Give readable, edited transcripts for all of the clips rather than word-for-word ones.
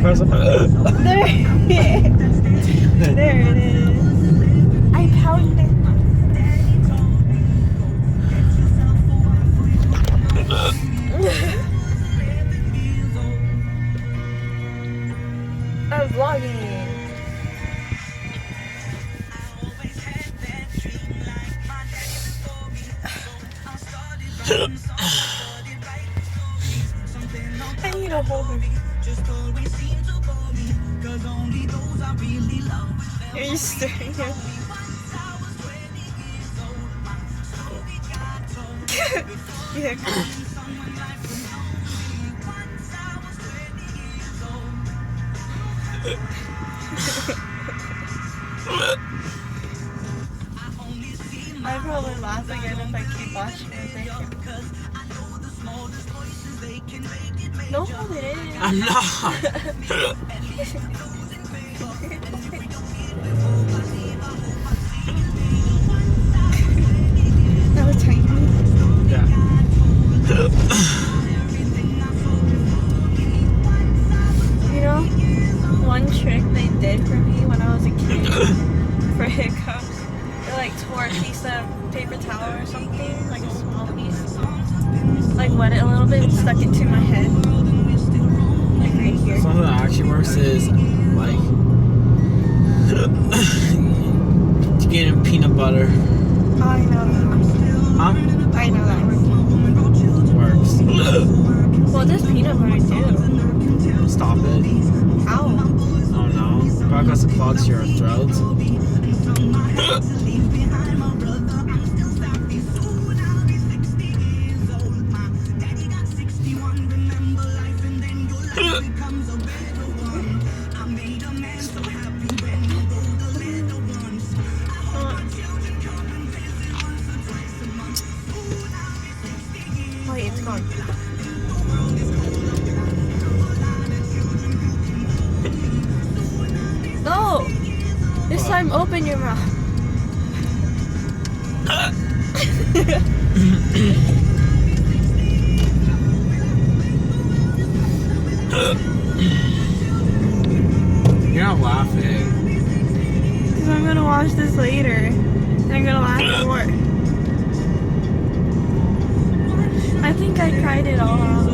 press it. There it is. I pounded it. I'm vlogging. I need a holder. Are you staring at me? Yeah. I'd probably laugh again if I keep watching it. No, it is. I'm not. That was tiny. Yeah. You know, one trick they did for me when I was a kid for hiccups, they like tore a piece of paper towel or something, like a small piece, like wet it a little bit and stuck it to my head, like right here. Something that actually works is like to get in peanut butter. Oh, I know that. Huh? I know that Works. What does peanut butter do? Stop it. How? Oh no. Probably because it clogs your throat. Wait, it's gone. No! This What? time open your mouth. You're not laughing. Because I'm gonna watch this later. And I'm gonna laugh more. I think I cried it all out.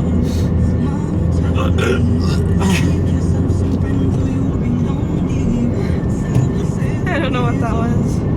I don't know what that was.